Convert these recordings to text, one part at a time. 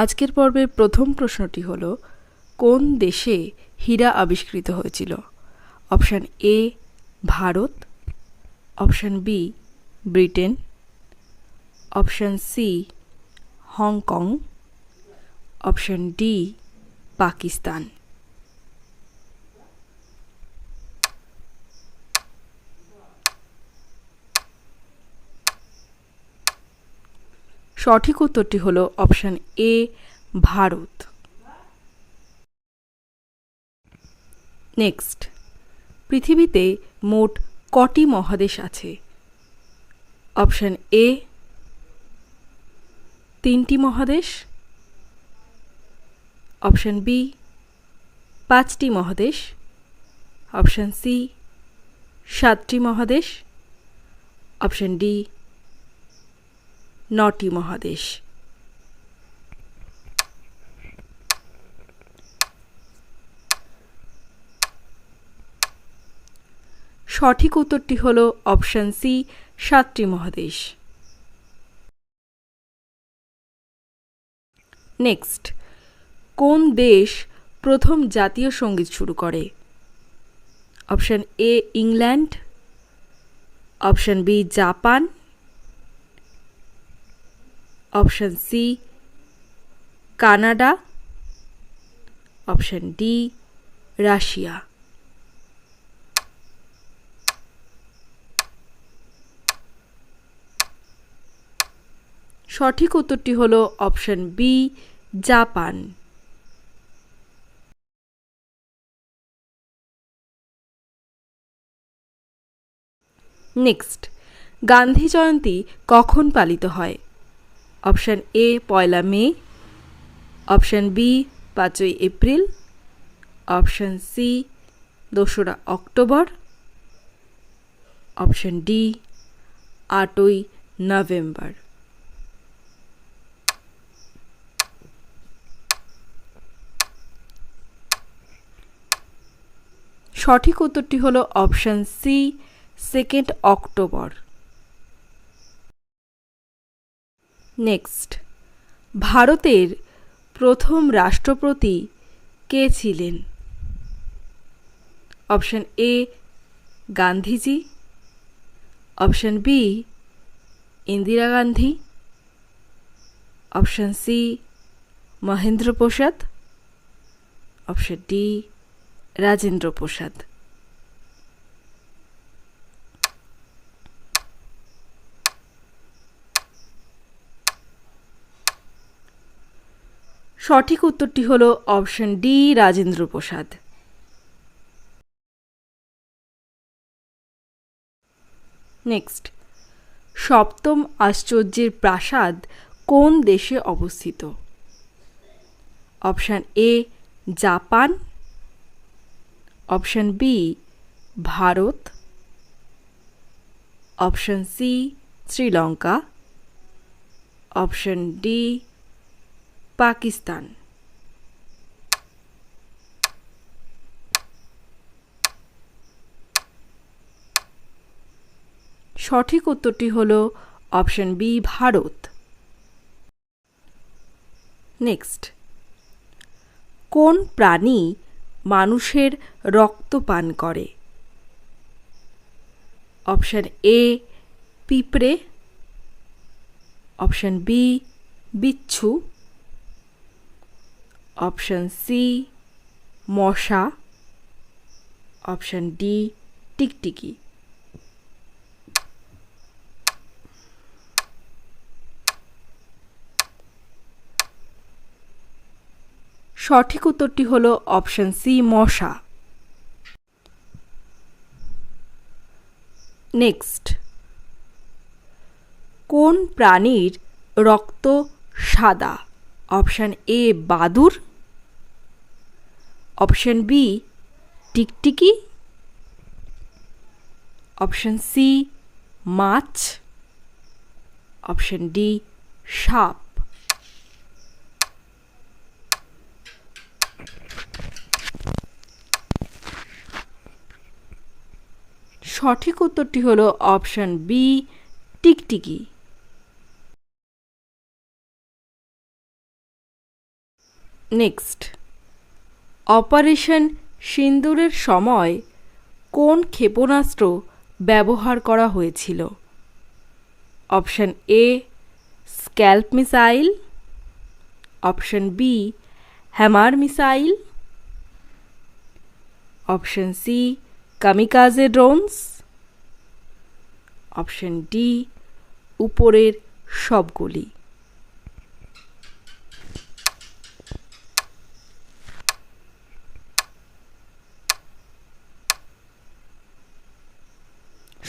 আজকের পর্বের প্রথম প্রশ্নটি হল, কোন দেশে হীরা আবিষ্কৃত হয়েছিল? Option A Bharat, option B Britain, option C Hong Kong, option D Pakistan. সঠিক উত্তরটি হল অপশান এ ভারত। নেক্সট, পৃথিবীতে মোট কটি মহাদেশ আছে? অপশান এ 3টি মহাদেশ, অপশান বি 5টি মহাদেশ, অপশান সি 7টি মহাদেশ, অপশান ডি 9টি মহাদেশ। সঠিক উত্তরটি হল অপশান সি 7টি মহাদেশ। নেক্সট, কোন দেশ প্রথম জাতীয় সঙ্গীত শুরু করে? Option A England, option B Japan, option C Canada, option D Russia. সঠিক উত্তরটি হল option B Japan. Next, Gandhi Jayanti কখন পালিত হয়? Option A 1 May, option B 5 April, option C 2 October, option D 8 November. সঠিক উত্তরটি হল অপশান সি 2 অক্টোবর। নেক্সট, ভারতের প্রথম রাষ্ট্রপতি কে ছিলেন? Option A Gandhiji, option B Indira Gandhi, option C Mahendra Prasad, option D Rajendra Prasad. সঠিক উত্তরটি হল option D Rajendra Prasad. Next, সপ্তম আশ্চর্যের প্রাসাদ কোন দেশে অবস্থিত? Option A Japan, option B Bharat, option C Sri Lanka, option D Pakistan. সঠিক উত্তরটি হল অপশান বি ভারত। নেক্সট, কোন প্রাণী মানুষের রক্ত পান করে? অপশান এ পিঁপড়ে, অপশান বি বিচ্ছু, অপশান সি মশা, অপশান ডি টিকটিকি। সঠিক উত্তরটি হল অপশান সি মশা। নেক্সট, কোন প্রাণীর রক্ত সাদা? অপশান এ বাদুড়, অপশান বি টিকটিকি, অপশান সি মাছ, অপশান ডি সাপ। সঠিক উত্তরটি হল অপশান বি টিকটিকি। নেক্সট, অপারেশন সিন্দুরের সময় কোন ক্ষেপণাস্ত্র ব্যবহার করা হয়েছিল? Option A scalp missile, option B hammer missile, option C kamikaze drones, option D উপরের সবগুলি।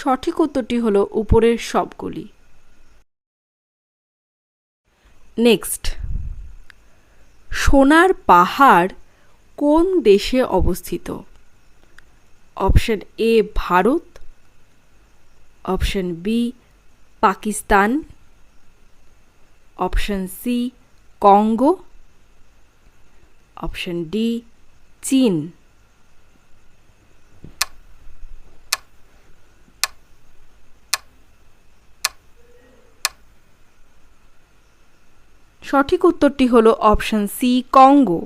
সঠিক উত্তরটি হলো উপরের সবগুলি। নেক্সট, সোনার পাহাড় কোন দেশে অবস্থিত? Option A Bharat, option B Pakistan, option C Congo, option D চীন। সঠিক উত্তরটি হলো অপশন সি কঙ্গো।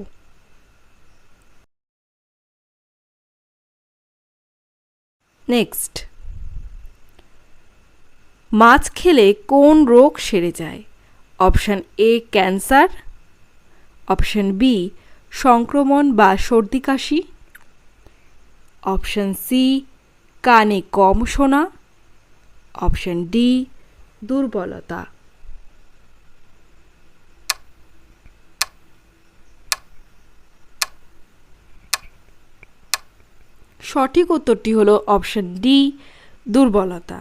নেক্সট, মাছ খেলে কোন রোগ সেরে যায়? Option A cancer, option B সংক্রমণ বা সর্দি কাশি, অপশন সি কানে কম শোনা, অপশন ডি দুর্বলতা। সঠিক উত্তরটি হলো অপশন ডি দুর্বলতা।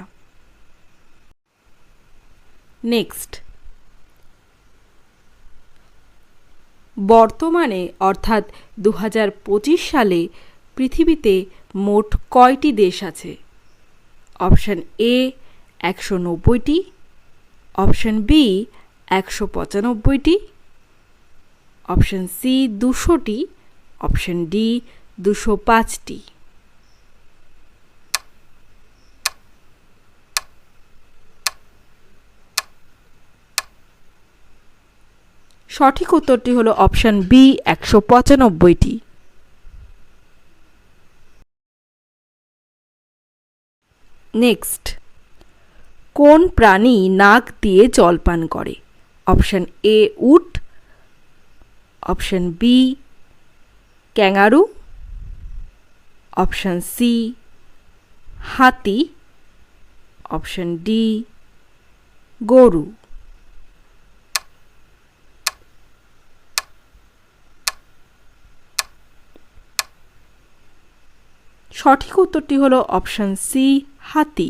নেক্সট, বর্তমানে অর্থাৎ 2025 সালে পৃথিবীতে মোট কয়টি দেশ আছে? অপশন এ 190টি, অপশন বি 195টি, অপশন সি 200টি, অপশন ডি 205টি। সঠিক উত্তরটি হলো অপশন বি 195টি। নেক্সট, কোন প্রাণী নাক দিয়ে জল পান করে? অপশন এ উট, option B kangaroo, option C হাতি, অপশন ডি গরু। সঠিক উত্তরটি হলো অপশন সি হাতি।